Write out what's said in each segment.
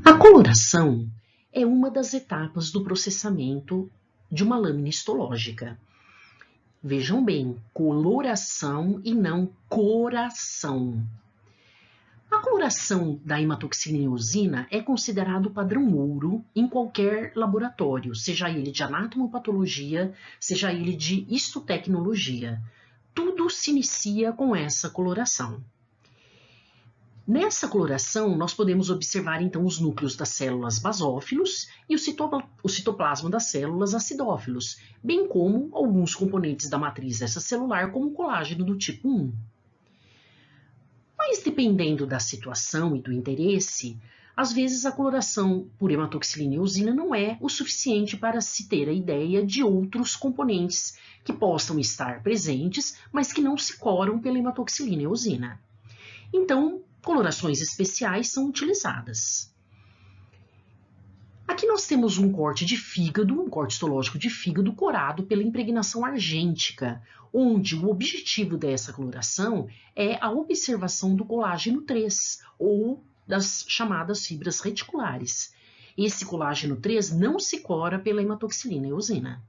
A coloração é uma das etapas do processamento de uma lâmina histológica. Vejam bem, coloração e não coração. A coloração da hematoxina e eosina é considerado o padrão ouro em qualquer laboratório, seja ele de anatomopatologia, seja ele de histotecnologia. Tudo se inicia com essa coloração. Nessa coloração, nós podemos observar então os núcleos das células basófilos e o citoplasma das células acidófilos, bem como alguns componentes da matriz extracelular, como o colágeno do tipo 1. Mas dependendo da situação e do interesse, às vezes a coloração por hematoxilina e eosina não é o suficiente para se ter a ideia de outros componentes que possam estar presentes, mas que não se coram pela hematoxilina e eosina. Então, colorações especiais são utilizadas. Aqui nós temos um corte de fígado, um corte histológico de fígado corado pela impregnação argêntica, onde o objetivo dessa coloração é a observação do colágeno 3, ou das chamadas fibras reticulares. Esse colágeno 3 não se cora pela hematoxilina e eosina.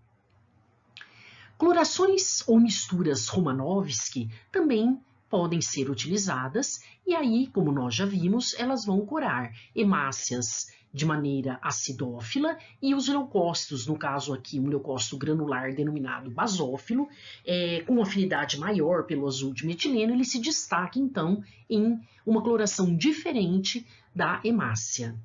Colorações ou misturas Romanovsky também podem ser utilizadas, e aí, como nós já vimos, elas vão corar hemácias de maneira acidófila e os leucócitos, no caso aqui um leucócito granular denominado basófilo, com afinidade maior pelo azul de metileno, ele se destaca então em uma coloração diferente da hemácia.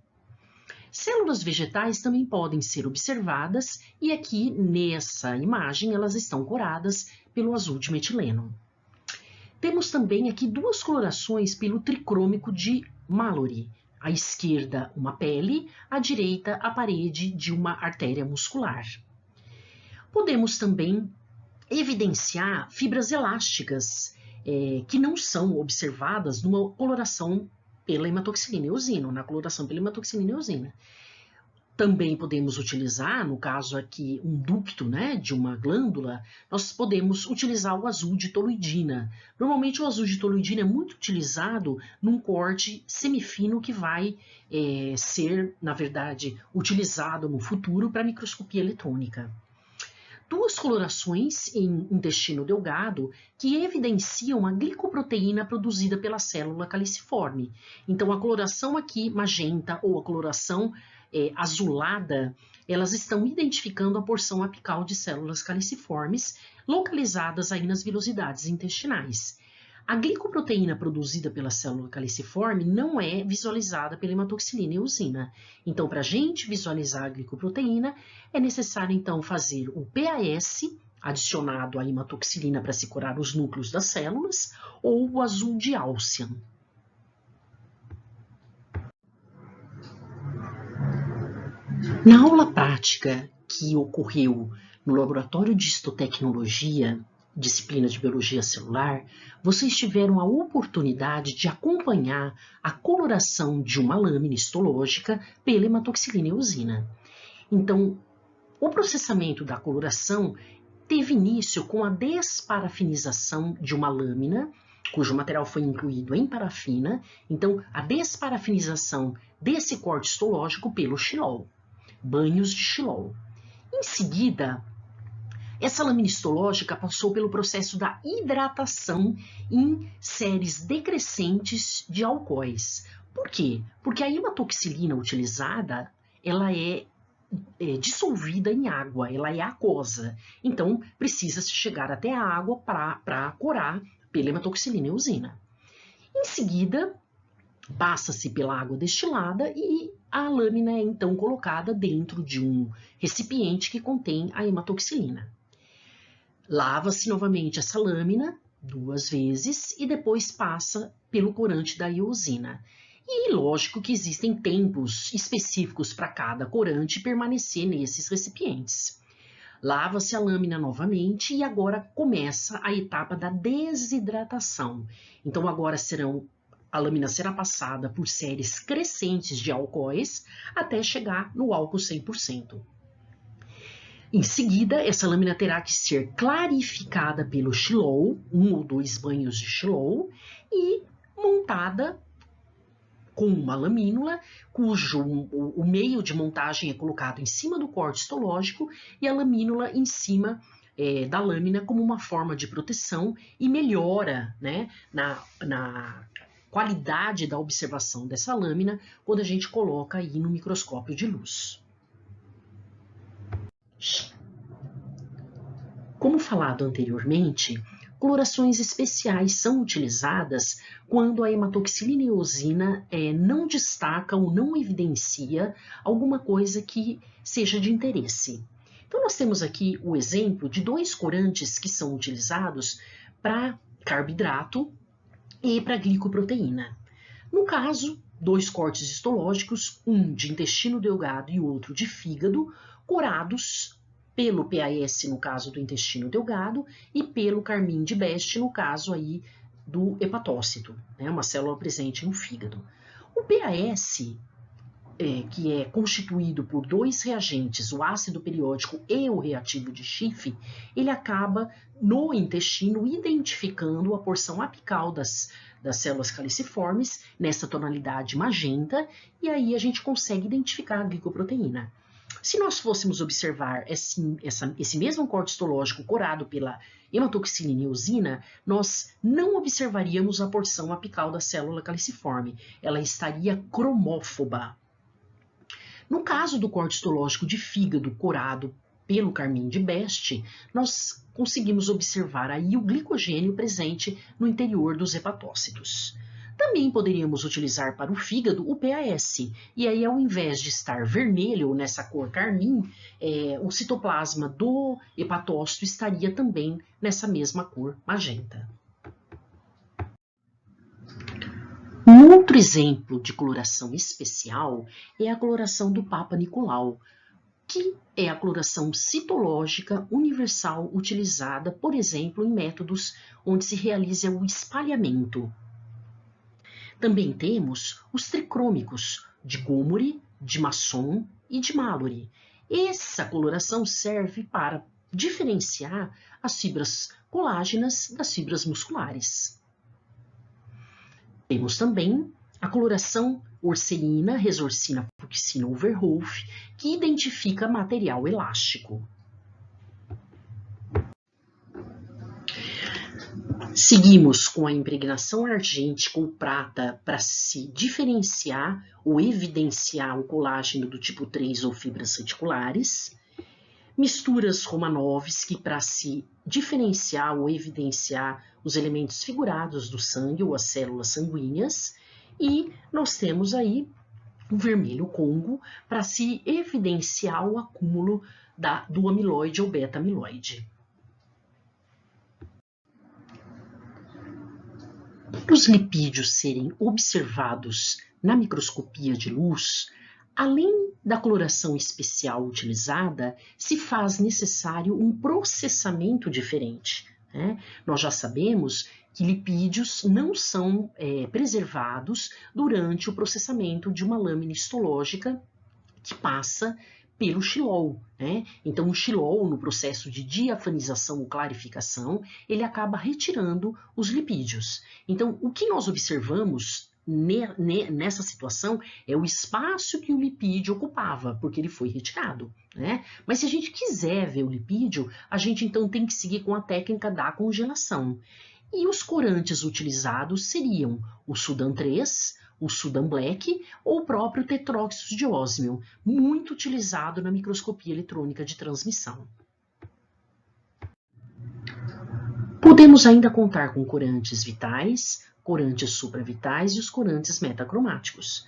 Células vegetais também podem ser observadas e aqui nessa imagem elas estão coradas pelo azul de metileno. Temos também aqui duas colorações pelo tricrômico de Mallory. À esquerda, uma pele, à direita, a parede de uma artéria muscular. Podemos também evidenciar fibras elásticas que não são observadas numa coloração pela hematoxilina e eosina, na coloração pela hematoxilina e eosina. Também podemos utilizar, no caso aqui, um ducto, né, de uma glândula, nós podemos utilizar o azul de toluidina. Normalmente o azul de toluidina é muito utilizado num corte semifino que vai ser, na verdade, utilizado no futuro para microscopia eletrônica. Duas colorações em intestino delgado que evidenciam a glicoproteína produzida pela célula caliciforme. Então, a coloração aqui magenta ou a coloração azulada, elas estão identificando a porção apical de células caliciformes localizadas aí nas vilosidades intestinais. A glicoproteína produzida pela célula caliciforme não é visualizada pela hematoxilina e eosina. Então, para a gente visualizar a glicoproteína, é necessário então fazer o PAS adicionado à hematoxilina para se curar os núcleos das células, ou o azul de Alcian. Na aula prática que ocorreu no Laboratório de Histotecnologia, disciplina de Biologia Celular, vocês tiveram a oportunidade de acompanhar a coloração de uma lâmina histológica pela hematoxilina e eosina. Então, o processamento da coloração teve início com a desparafinização de uma lâmina, cujo material foi incluído em parafina, então a desparafinização desse corte histológico pelo xilol, banhos de xilol. Em seguida, essa lâmina histológica passou pelo processo da hidratação em séries decrescentes de alcoóis. Por quê? Porque a hematoxilina utilizada, ela é dissolvida em água, ela é aquosa. Então, precisa se chegar até a água para corar pela hematoxilina e eosina. Em seguida, passa-se pela água destilada e a lâmina é então colocada dentro de um recipiente que contém a hematoxilina. Lava-se novamente essa lâmina 2 vezes e depois passa pelo corante da eosina. E lógico que existem tempos específicos para cada corante permanecer nesses recipientes. Lava-se a lâmina novamente e agora começa a etapa da desidratação. Então agora a lâmina será passada por séries crescentes de alcoóis até chegar no álcool 100%. Em seguida, essa lâmina terá que ser clarificada pelo xilol, 1 ou 2 banhos de xilol, e montada com uma lamínula, cujo o meio de montagem é colocado em cima do corte histológico e a lamínula em cima da lâmina como uma forma de proteção e melhora, né, na qualidade da observação dessa lâmina quando a gente coloca aí no microscópio de luz. Como falado anteriormente, colorações especiais são utilizadas quando a hematoxilina e eosina não destaca ou não evidencia alguma coisa que seja de interesse. Então, nós temos aqui o exemplo de 2 corantes que são utilizados para carboidrato e para glicoproteína. No caso, 2 cortes histológicos, um de intestino delgado e outro de fígado, corados pelo PAS no caso do intestino delgado e pelo carmim de Best no caso aí do hepatócito, né, uma célula presente no fígado. O PAS, que é constituído por 2 reagentes, o ácido periódico e o reativo de Schiff, ele acaba no intestino identificando a porção apical das células caliciformes nessa tonalidade magenta, e aí a gente consegue identificar a glicoproteína. Se nós fôssemos observar esse mesmo corte histológico corado pela hematoxilina e eosina, nós não observaríamos a porção apical da célula caliciforme, ela estaria cromófoba. No caso do corte histológico de fígado corado pelo carmim de Best, nós conseguimos observar aí o glicogênio presente no interior dos hepatócitos. Também poderíamos utilizar para o fígado o PAS, e aí ao invés de estar vermelho nessa cor carmim, o citoplasma do hepatócito estaria também nessa mesma cor magenta. Um outro exemplo de coloração especial é a coloração do Papa Nicolau, que é a coloração citológica universal utilizada, por exemplo, em métodos onde se realiza o espalhamento. Também temos os tricrômicos de Gomori, de Masson e de Mallory. Essa coloração serve para diferenciar as fibras colágenas das fibras musculares. Temos também a coloração orceína, resorcina, fuchsina ou Verhoef, que identifica material elástico. Seguimos com a impregnação argêntica ou prata para se diferenciar ou evidenciar o colágeno do tipo 3 ou fibras reticulares. Misturas Romanovski para se diferenciar ou evidenciar os elementos figurados do sangue ou as células sanguíneas. E nós temos aí o vermelho Congo para se evidenciar o acúmulo do amiloide ou beta-amiloide. Para os lipídios serem observados na microscopia de luz, além da coloração especial utilizada, se faz necessário um processamento diferente, né? Nós já sabemos que lipídios não são preservados durante o processamento de uma lâmina histológica que passa pelo xilol, né? Então, o xilol, no processo de diafanização ou clarificação, ele acaba retirando os lipídios. Então, o que nós observamos nessa situação é o espaço que o lipídio ocupava, porque ele foi retirado, né? Mas se a gente quiser ver o lipídio, a gente então tem que seguir com a técnica da congelação. E os corantes utilizados seriam o Sudan 3, o Sudan Black ou o próprio tetróxido de ósmio, muito utilizado na microscopia eletrônica de transmissão. Podemos ainda contar com corantes vitais, corantes supravitais e os corantes metacromáticos.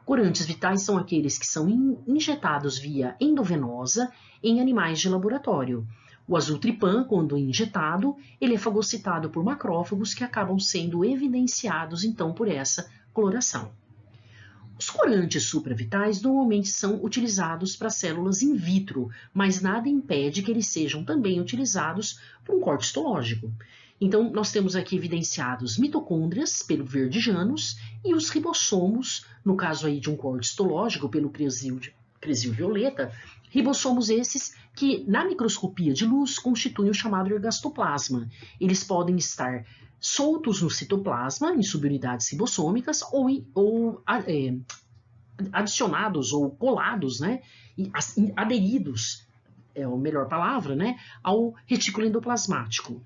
Corantes vitais são aqueles que são injetados via endovenosa em animais de laboratório. O azultripan, quando injetado, ele é fagocitado por macrófagos que acabam sendo evidenciados, então, por essa coloração. Os corantes supravitais normalmente são utilizados para células in vitro, mas nada impede que eles sejam também utilizados para um corte histológico. Então, nós temos aqui evidenciados mitocôndrias pelo verde Janus e os ribossomos, no caso aí de um corte histológico pelo cresil violeta, ribossomos esses que na microscopia de luz constituem o chamado ergastoplasma. Eles podem estar soltos no citoplasma, em subunidades ribossômicas, ou adicionados ou colados, né, aderidos, é a melhor palavra, né, ao retículo endoplasmático.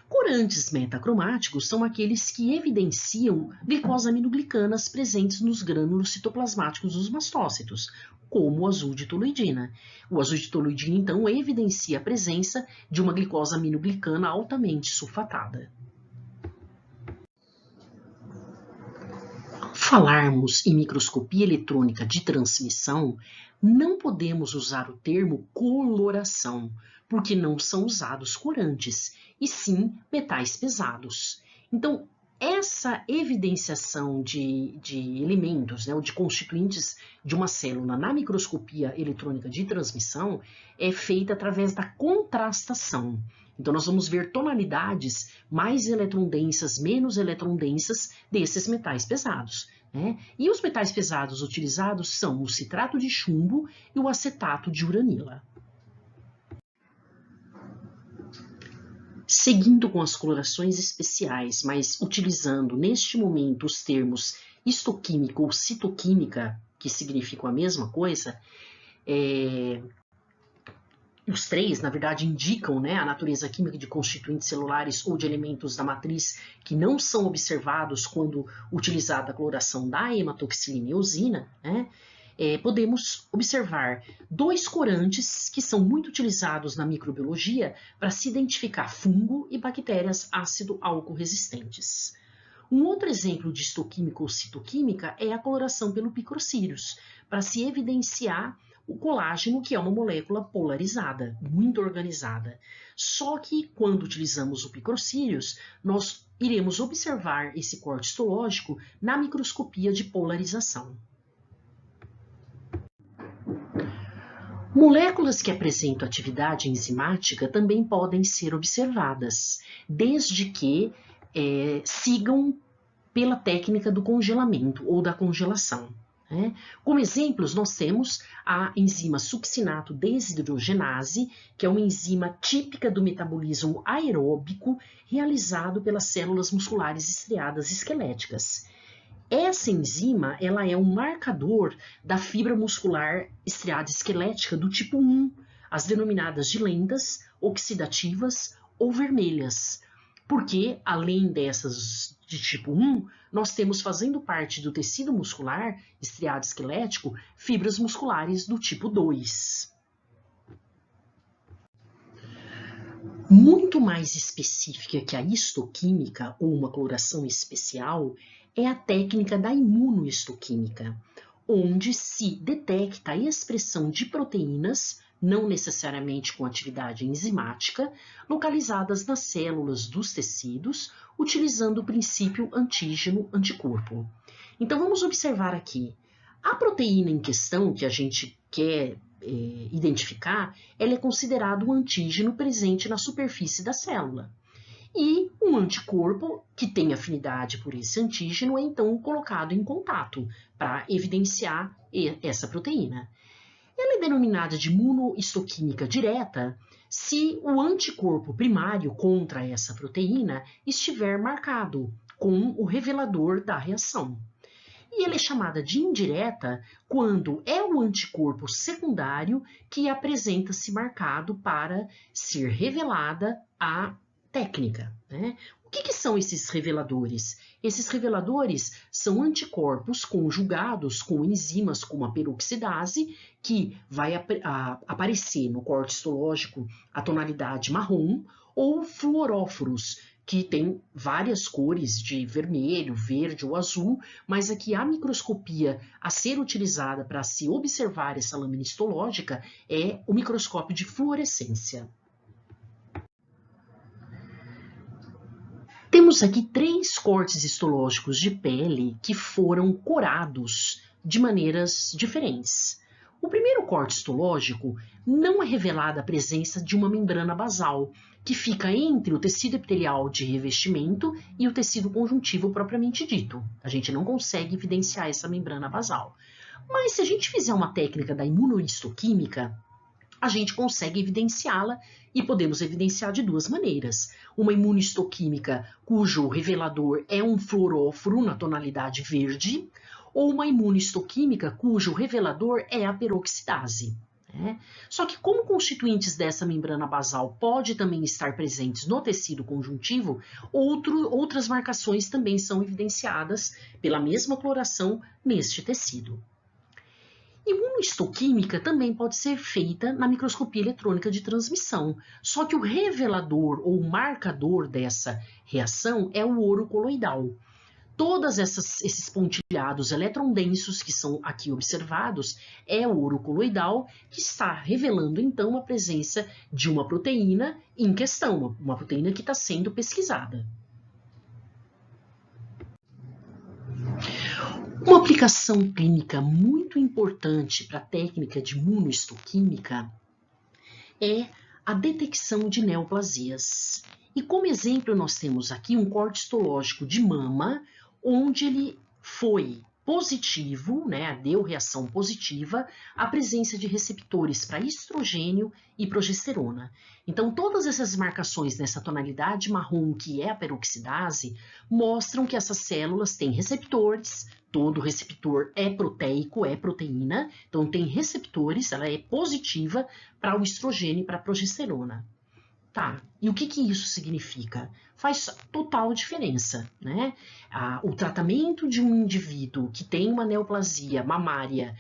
Corantes metacromáticos são aqueles que evidenciam glicosaminoglicanas presentes nos grânulos citoplasmáticos dos mastócitos, como o azul de toluidina. O azul de toluidina, então, evidencia a presença de uma glicosaminoglicana altamente sulfatada. Ao falarmos em microscopia eletrônica de transmissão, não podemos usar o termo coloração, porque não são usados corantes, e sim metais pesados. Então, essa evidenciação de elementos, né, ou de constituintes de uma célula na microscopia eletrônica de transmissão é feita através da contrastação. Então, nós vamos ver tonalidades mais eletrondensas, menos eletrondensas desses metais pesados, né? E os metais pesados utilizados são o citrato de chumbo e o acetato de uranila. Seguindo com as colorações especiais, mas utilizando neste momento os termos histoquímica ou citoquímica, que significam a mesma coisa, os três, na verdade, indicam, né, a natureza química de constituintes celulares ou de elementos da matriz que não são observados quando utilizada a coloração da hematoxilina e eosina, né? Podemos observar dois corantes que são muito utilizados na microbiologia para se identificar fungo e bactérias ácido-álcool resistentes. Um outro exemplo de histoquímica ou citoquímica é a coloração pelo picrocírios, para se evidenciar o colágeno, que é uma molécula polarizada, muito organizada. Só que quando utilizamos o picrocírios, nós iremos observar esse corte histológico na microscopia de polarização. Moléculas que apresentam atividade enzimática também podem ser observadas, desde que sigam pela técnica do congelamento ou da congelação, né? Como exemplos, nós temos a enzima succinato desidrogenase, que é uma enzima típica do metabolismo aeróbico realizado pelas células musculares estriadas esqueléticas. Essa enzima, ela é um marcador da fibra muscular estriada esquelética do tipo 1, as denominadas de lentas, oxidativas ou vermelhas. Porque, além dessas de tipo 1, nós temos fazendo parte do tecido muscular estriado esquelético fibras musculares do tipo 2. Muito mais específica que a histoquímica ou uma coloração especial é a técnica da imunohistoquímica, onde se detecta a expressão de proteínas, não necessariamente com atividade enzimática, localizadas nas células dos tecidos, utilizando o princípio antígeno-anticorpo. Então, vamos observar aqui. A proteína em questão que a gente quer identificar, ela é considerada um antígeno presente na superfície da célula. E um anticorpo que tem afinidade por esse antígeno é então colocado em contato para evidenciar essa proteína. Ela é denominada de imunohistoquímica direta se o anticorpo primário contra essa proteína estiver marcado com o revelador da reação. E ela é chamada de indireta quando é o anticorpo secundário que apresenta-se marcado para ser revelada a técnica, né? O que são esses reveladores? Esses reveladores são anticorpos conjugados com enzimas como a peroxidase, que vai aparecer no corte histológico a tonalidade marrom, ou fluoróforos, que tem várias cores de vermelho, verde ou azul, mas aqui a microscopia a ser utilizada para se observar essa lâmina histológica é o microscópio de fluorescência. Temos aqui 3 cortes histológicos de pele que foram corados de maneiras diferentes. O primeiro corte histológico não é revelada a presença de uma membrana basal, que fica entre o tecido epitelial de revestimento e o tecido conjuntivo propriamente dito. A gente não consegue evidenciar essa membrana basal. Mas se a gente fizer uma técnica da imunohistoquímica, a gente consegue evidenciá-la e podemos evidenciar de duas maneiras. Uma imunistoquímica cujo revelador é um fluoróforo na tonalidade verde, ou uma imunistoquímica cujo revelador é a peroxidase. Só que como constituintes dessa membrana basal podem também estar presentes no tecido conjuntivo, outras marcações também são evidenciadas pela mesma coloração neste tecido. Imunistoquímica também pode ser feita na microscopia eletrônica de transmissão, só que o revelador ou marcador dessa reação é o ouro coloidal. Todos esses pontilhados eletrondensos que são aqui observados é o ouro coloidal, que está revelando então a presença de uma proteína em questão, uma proteína que está sendo pesquisada. Uma aplicação clínica muito importante para a técnica de imunohistoquímica é a detecção de neoplasias. E como exemplo nós temos aqui um corte histológico de mama, onde ele foi positivo, deu reação positiva à presença de receptores para estrogênio e progesterona. Então, todas essas marcações nessa tonalidade marrom, que é a peroxidase, mostram que essas células têm receptores, todo receptor é proteico, é proteína, então tem receptores, ela é positiva para o estrogênio e para a progesterona. Tá, e o que isso significa? Faz total diferença, O tratamento de um indivíduo que tem uma neoplasia mamária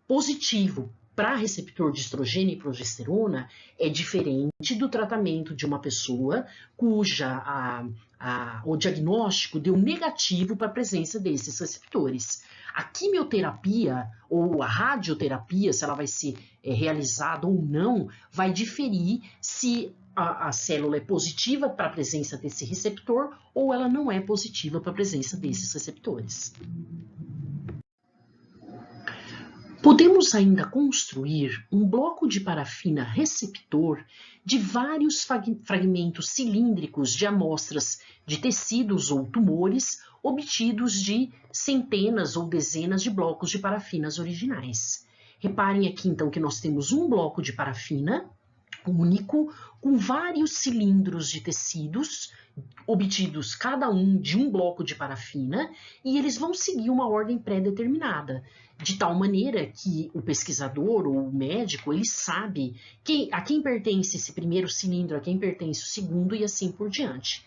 positivo para receptor de estrogênio e progesterona é diferente do tratamento de uma pessoa cuja o diagnóstico deu negativo para a presença desses receptores. A quimioterapia ou a radioterapia, se ela vai ser realizada ou não, vai diferir se a célula é positiva para a presença desse receptor ou ela não é positiva para a presença desses receptores. Podemos ainda construir um bloco de parafina receptor de vários fragmentos cilíndricos de amostras de tecidos ou tumores obtidos de centenas ou dezenas de blocos de parafinas originais. Reparem aqui então que nós temos um bloco de parafina único com vários cilindros de tecidos obtidos cada um de um bloco de parafina e eles vão seguir uma ordem pré-determinada, de tal maneira que o pesquisador ou o médico ele sabe a quem pertence esse primeiro cilindro, a quem pertence o segundo e assim por diante.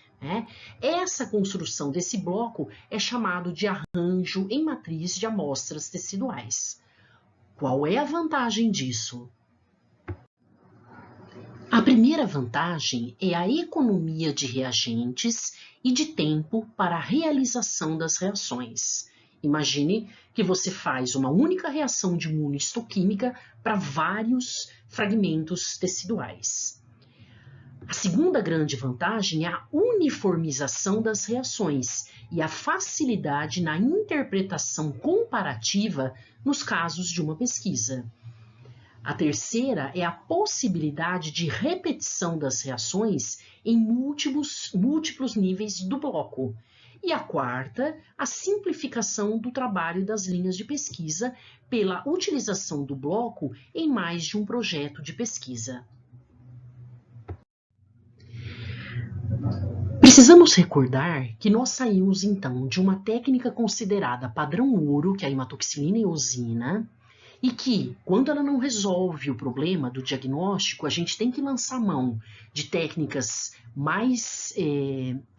Essa construção desse bloco é chamado de arranjo em matriz de amostras teciduais. Qual é a vantagem disso? A primeira vantagem é a economia de reagentes e de tempo para a realização das reações. Imagine que você faz uma única reação de imunohistoquímica para vários fragmentos teciduais. A segunda grande vantagem é a uniformização das reações e a facilidade na interpretação comparativa nos casos de uma pesquisa. A terceira é a possibilidade de repetição das reações em múltiplos níveis do bloco. E a quarta, a simplificação do trabalho das linhas de pesquisa pela utilização do bloco em mais de um projeto de pesquisa. Precisamos recordar que nós saímos então de uma técnica considerada padrão ouro, que é a hematoxilina e eosina, e que, quando ela não resolve o problema do diagnóstico, a gente tem que lançar mão de técnicas mais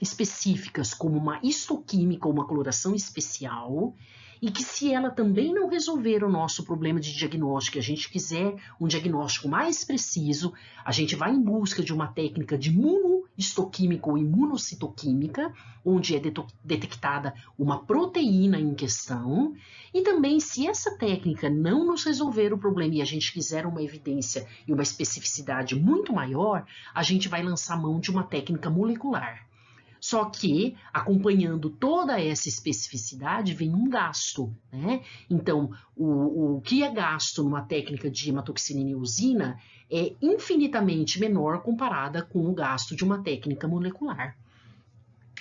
específicas, como uma histoquímica ou uma coloração especial, e que se ela também não resolver o nosso problema de diagnóstico, a gente quiser um diagnóstico mais preciso, a gente vai em busca de uma técnica de imunohistoquímica ou imunocitoquímica, onde é detectada uma proteína em questão, e também se essa técnica não nos resolver o problema e a gente quiser uma evidência e uma especificidade muito maior, a gente vai lançar mão de uma técnica molecular. Só que, acompanhando toda essa especificidade, vem um gasto, Então, o que é gasto numa técnica de hematoxilina e eosina é infinitamente menor comparada com o gasto de uma técnica molecular.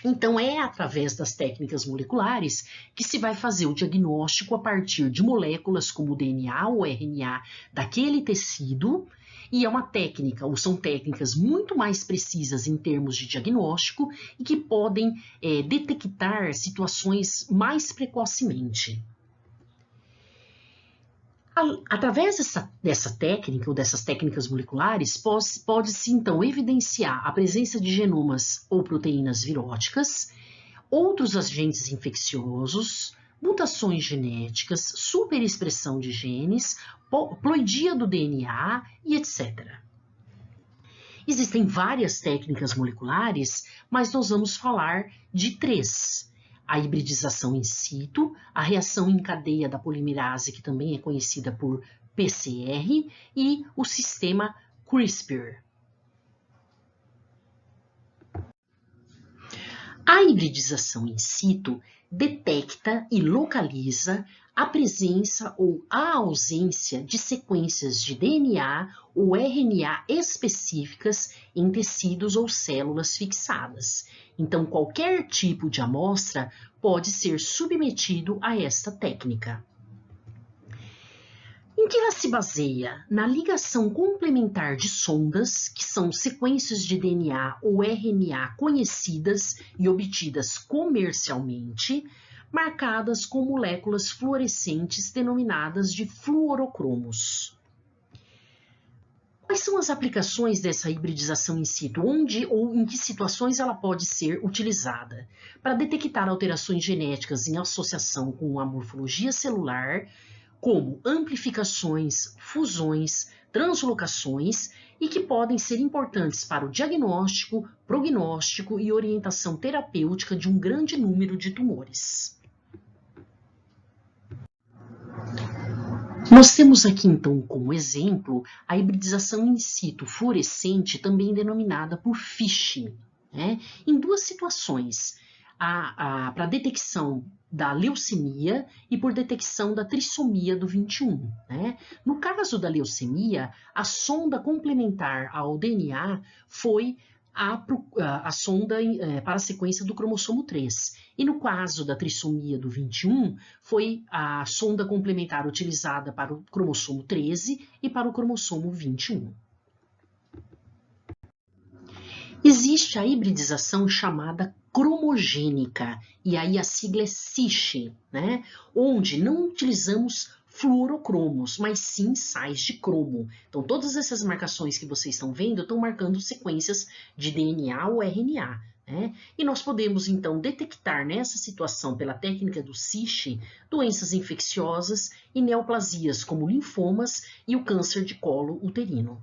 Então, é através das técnicas moleculares que se vai fazer o diagnóstico a partir de moléculas como o DNA ou RNA daquele tecido, e é uma técnica, ou são técnicas muito mais precisas em termos de diagnóstico e que podem detectar situações mais precocemente. Através dessa técnica, ou dessas técnicas moleculares, pode-se então evidenciar a presença de genomas ou proteínas viróticas, outros agentes infecciosos, mutações genéticas, superexpressão de genes, ploidia do DNA e etc. Existem várias técnicas moleculares, mas nós vamos falar de 3. A hibridização in situ, a reação em cadeia da polimerase, que também é conhecida por PCR, e o sistema CRISPR. A hibridização in situ detecta e localiza a presença ou a ausência de sequências de DNA ou RNA específicas em tecidos ou células fixadas. Então, qualquer tipo de amostra pode ser submetido a esta técnica. Em que ela se baseia? Na ligação complementar de sondas, que são sequências de DNA ou RNA conhecidas e obtidas comercialmente, marcadas com moléculas fluorescentes denominadas de fluorocromos. Quais são as aplicações dessa hibridização in situ? Onde ou em que situações ela pode ser utilizada? Para detectar alterações genéticas em associação com a morfologia celular, como amplificações, fusões, translocações e que podem ser importantes para o diagnóstico, prognóstico e orientação terapêutica de um grande número de tumores. Nós temos aqui, então, como exemplo, a hibridização in situ fluorescente, também denominada por FISH, né? Em 2 situações, para detecção da leucemia e por detecção da trissomia do 21. Né? No caso da leucemia, a sonda complementar ao DNA foi a sonda para a sequência do cromossomo 3. E no caso da trissomia do 21, foi a sonda complementar utilizada para o cromossomo 13 e para o cromossomo 21. Existe a hibridização chamada cromogênica, e aí a sigla é CISH, né? Onde não utilizamos fluorocromos, mas sim sais de cromo. Então, todas essas marcações que vocês estão vendo estão marcando sequências de DNA ou RNA. Né? E nós podemos, então, detectar nessa situação, pela técnica do CISH, doenças infecciosas e neoplasias, como linfomas e o câncer de colo uterino.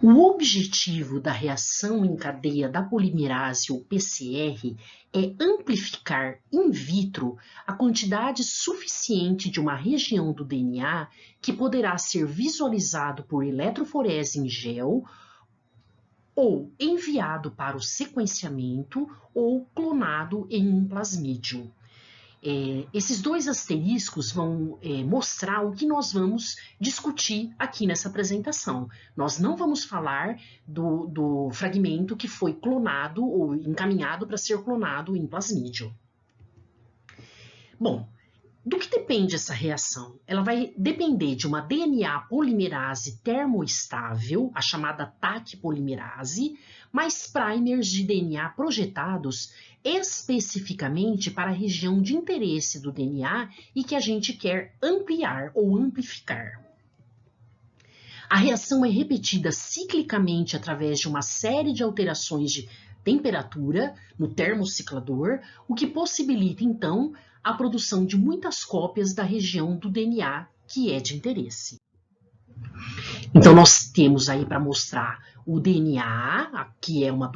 O objetivo da reação em cadeia da polimerase, ou PCR, é amplificar in vitro a quantidade suficiente de uma região do DNA que poderá ser visualizado por eletroforese em gel ou enviado para o sequenciamento ou clonado em um plasmídio. Esses 2 asteriscos vão mostrar o que nós vamos discutir aqui nessa apresentação. Nós não vamos falar do fragmento que foi clonado ou encaminhado para ser clonado em plasmídio. Bom, do que depende essa reação? Ela vai depender de uma DNA polimerase termoestável, a chamada TAC polimerase, mais primers de DNA projetados especificamente para a região de interesse do DNA e que a gente quer ampliar ou amplificar. A reação é repetida ciclicamente através de uma série de alterações de temperatura no termociclador, o que possibilita, então, a produção de muitas cópias da região do DNA que é de interesse. Então, nós temos aí para mostrar o DNA, que é uma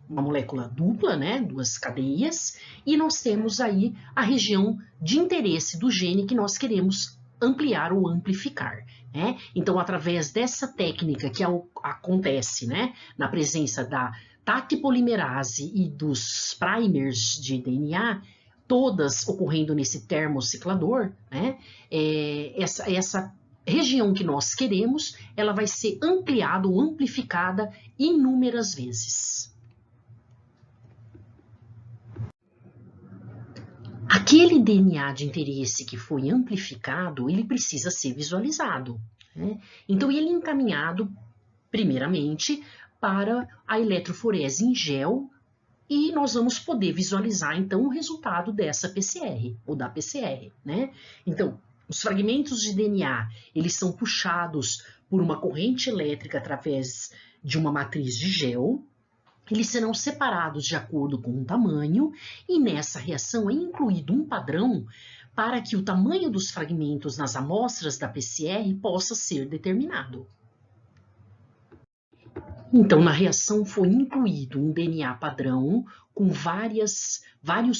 molécula dupla, né, 2 cadeias, e nós temos aí a região de interesse do gene que nós queremos ampliar ou amplificar. Né? Então, através dessa técnica que acontece, né, na presença da TAC polimerase e dos primers de DNA, todas ocorrendo nesse termociclador, né, essa região que nós queremos, ela vai ser ampliada ou amplificada inúmeras vezes. A aquele DNA de interesse que foi amplificado, ele precisa ser visualizado, né? Então, ele é encaminhado, primeiramente, para a eletroforese em gel, e nós vamos poder visualizar, então, o resultado dessa PCR, ou da PCR, né? Então, os fragmentos de DNA, eles são puxados por uma corrente elétrica através de uma matriz de gel. Eles serão separados de acordo com o tamanho, e nessa reação é incluído um padrão para que o tamanho dos fragmentos nas amostras da PCR possa ser determinado. Então, na reação foi incluído um DNA padrão com vários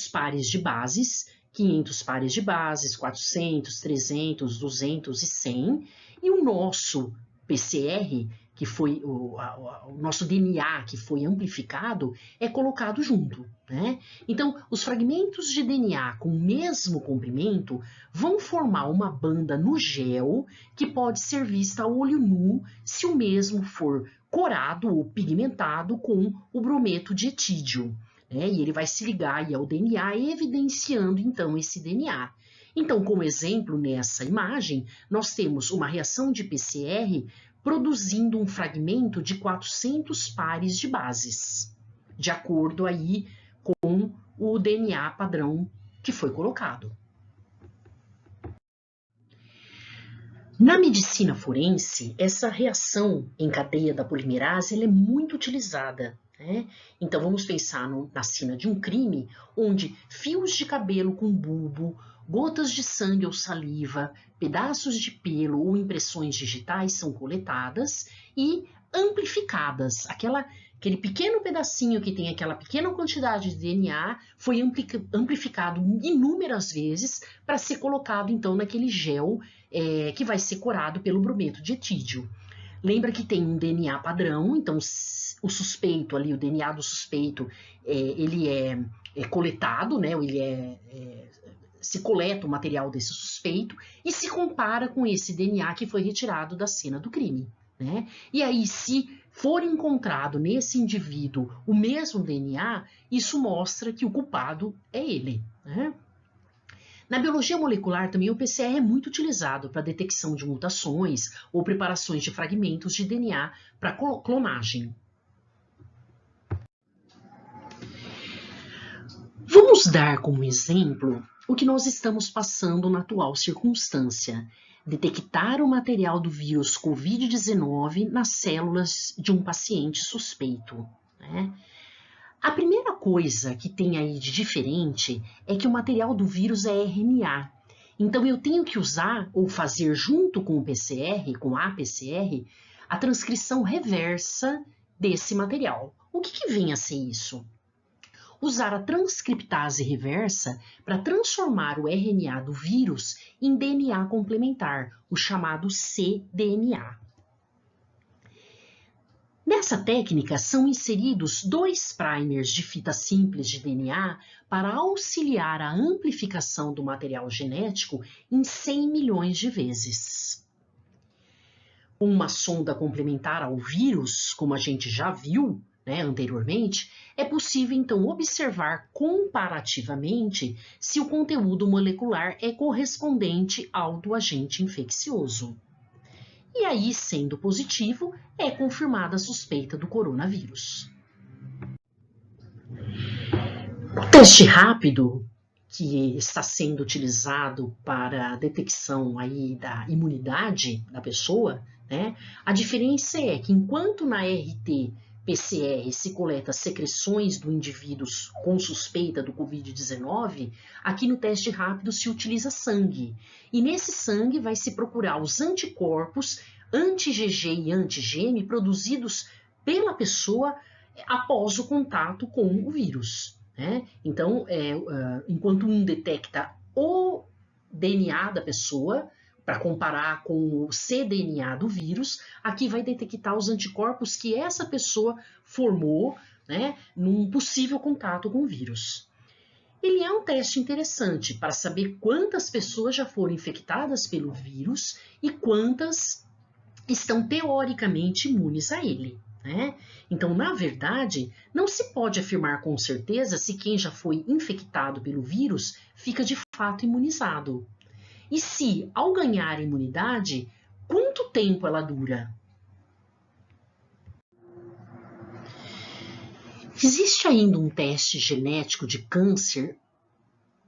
pares de bases, 500 pares de bases, 400, 300, 200 e 100, e o nosso PCR, que foi o nosso DNA que foi amplificado, é colocado junto, né? Então, os fragmentos de DNA com o mesmo comprimento vão formar uma banda no gel que pode ser vista a olho nu se o mesmo for corado ou pigmentado com o brometo de etídio, né? E ele vai se ligar aí ao DNA, evidenciando então esse DNA. Então, como exemplo nessa imagem, nós temos uma reação de PCR produzindo um fragmento de 400 pares de bases, de acordo aí com o DNA padrão que foi colocado. Na medicina forense, essa reação em cadeia da polimerase ela é muito utilizada, né? Então, vamos pensar na cena de um crime, onde fios de cabelo com bulbo, gotas de sangue ou saliva, pedaços de pelo ou impressões digitais são coletadas e amplificadas. Aquele pequeno pedacinho que tem aquela pequena quantidade de DNA foi amplificado inúmeras vezes para ser colocado, então, naquele gel que vai ser corado pelo brometo de etídio. Lembra que tem um DNA padrão, então o suspeito ali, o DNA do suspeito, ele é coletado, né? Se coleta o material desse suspeito e se compara com esse DNA que foi retirado da cena do crime, né? E aí, se for encontrado nesse indivíduo o mesmo DNA, isso mostra que o culpado é ele, né? Na biologia molecular também o PCR é muito utilizado para detecção de mutações ou preparações de fragmentos de DNA para clonagem. Vamos dar como exemplo o que nós estamos passando na atual circunstância: detectar o material do vírus Covid-19 nas células de um paciente suspeito, né? A primeira coisa que tem aí de diferente é que o material do vírus é RNA. Então, eu tenho que usar ou fazer junto com o PCR, com a PCR, a transcrição reversa desse material. O que vem a ser isso? Usar a transcriptase reversa para transformar o RNA do vírus em DNA complementar, o chamado cDNA. Nessa técnica, são inseridos 2 primers de fita simples de DNA para auxiliar a amplificação do material genético em 100 milhões de vezes. Com uma sonda complementar ao vírus, como a gente já viu, né, anteriormente, é possível então observar comparativamente se o conteúdo molecular é correspondente ao do agente infeccioso. E aí, sendo positivo, é confirmada a suspeita do coronavírus. O teste rápido, que está sendo utilizado para a detecção aí da imunidade da pessoa, né, a diferença é que enquanto na RT-PCR se coleta secreções do indivíduo com suspeita do Covid-19, aqui no teste rápido se utiliza sangue. E nesse sangue vai se procurar os anticorpos anti-GG e anti-GM produzidos pela pessoa após o contato com o vírus, né? Então, enquanto um detecta o DNA da pessoa, para comparar com o cDNA do vírus, aqui vai detectar os anticorpos que essa pessoa formou, né, num possível contato com o vírus. Ele é um teste interessante para saber quantas pessoas já foram infectadas pelo vírus e quantas estão teoricamente imunes a ele, né? Então, na verdade, não se pode afirmar com certeza se quem já foi infectado pelo vírus fica de fato imunizado. E se, ao ganhar imunidade, quanto tempo ela dura? Existe ainda um teste genético de câncer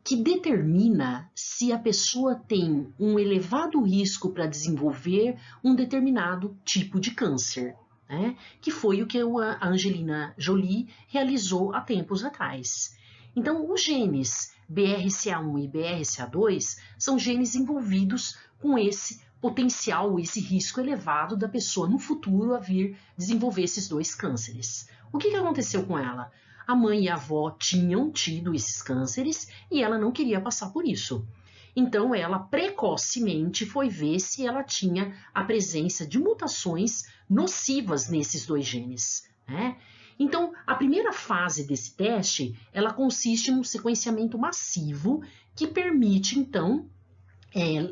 que determina se a pessoa tem um elevado risco para desenvolver um determinado tipo de câncer, né? Que foi o que a Angelina Jolie realizou há tempos atrás. Então, os genes BRCA1 e BRCA2 são genes envolvidos com esse potencial, esse risco elevado da pessoa no futuro a vir desenvolver esses dois cânceres. O que aconteceu com ela? A mãe e a avó tinham tido esses cânceres e ela não queria passar por isso. Então, ela precocemente foi ver se ela tinha a presença de mutações nocivas nesses dois genes, né? Então, a primeira fase desse teste, ela consiste num sequenciamento massivo que permite, então,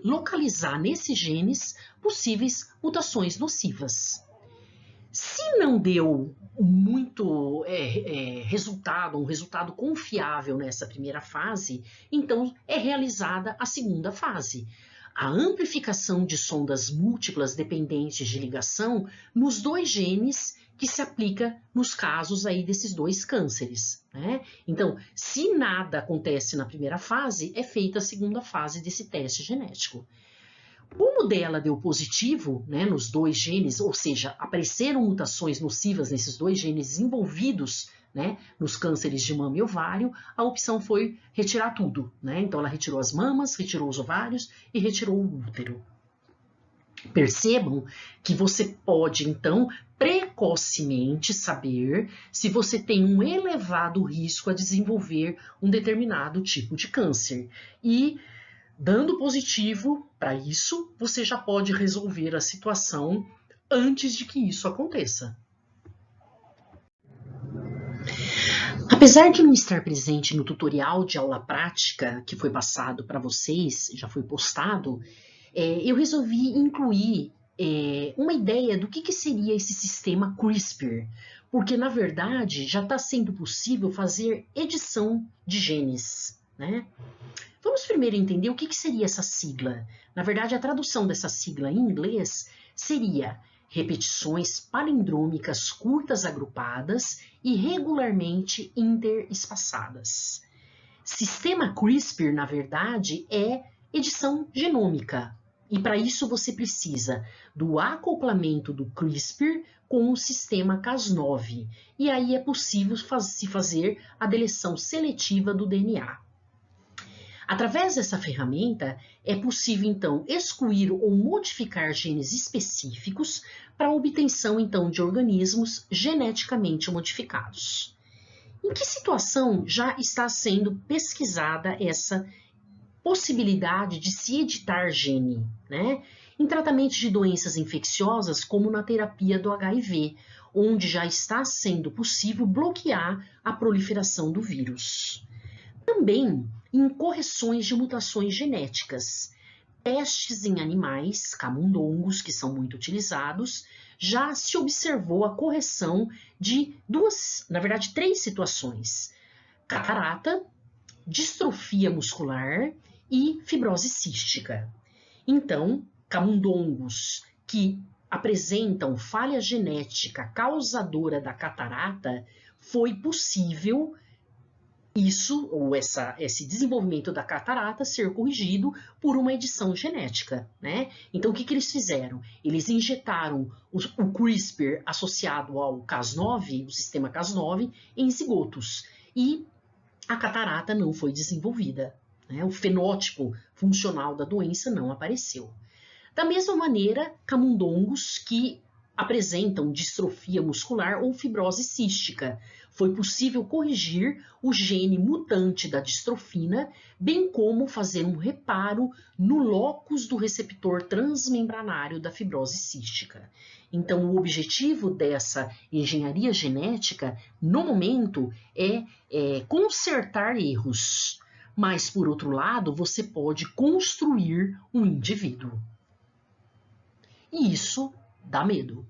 localizar nesses genes possíveis mutações nocivas. Se não deu muito resultado, um resultado confiável nessa primeira fase, então é realizada a segunda fase. A amplificação de sondas múltiplas dependentes de ligação nos dois genes que se aplica nos casos aí desses dois cânceres, né? Então, se nada acontece na primeira fase, é feita a segunda fase desse teste genético. Como dela deu positivo, né, nos dois genes, ou seja, apareceram mutações nocivas nesses dois genes envolvidos, né, nos cânceres de mama e ovário, a opção foi retirar tudo, né? Então ela retirou as mamas, retirou os ovários e retirou o útero. Percebam que você pode, então, precocemente saber se você tem um elevado risco a desenvolver um determinado tipo de câncer. E dando positivo para isso, você já pode resolver a situação antes de que isso aconteça. Apesar de não estar presente no tutorial de aula prática que foi passado para vocês, já foi postado, eu resolvi incluir uma ideia do que seria esse sistema CRISPR, porque na verdade já está sendo possível fazer edição de genes, né? Vamos primeiro entender o que seria essa sigla. Na verdade, a tradução dessa sigla em inglês seria repetições palindrômicas curtas agrupadas e regularmente interespaçadas. Sistema CRISPR, na verdade, é edição genômica. E para isso você precisa do acoplamento do CRISPR com o sistema Cas9. E aí é possível se fazer a deleção seletiva do DNA. Através dessa ferramenta, é possível, então, excluir ou modificar genes específicos para a obtenção, então, de organismos geneticamente modificados. Em que situação já está sendo pesquisada essa possibilidade de se editar gene, né? Em tratamentos de doenças infecciosas, como na terapia do HIV, onde já está sendo possível bloquear a proliferação do vírus. Também em correções de mutações genéticas. Testes em animais, camundongos, que são muito utilizados, já se observou a correção de três situações: catarata, distrofia muscular e fibrose cística. Então, camundongos que apresentam falha genética causadora da catarata, foi possível esse desenvolvimento da catarata ser corrigido por uma edição genética, né? Então, o que eles fizeram? Eles injetaram o CRISPR associado ao Cas9, o sistema Cas9, em zigotos, e a catarata não foi desenvolvida, né? O fenótipo funcional da doença não apareceu. Da mesma maneira, camundongos que apresentam distrofia muscular ou fibrose cística. Foi possível corrigir o gene mutante da distrofina, bem como fazer um reparo no locus do receptor transmembranário da fibrose cística. Então, o objetivo dessa engenharia genética, no momento, é consertar erros. Mas, por outro lado, você pode construir um indivíduo. E isso dá medo.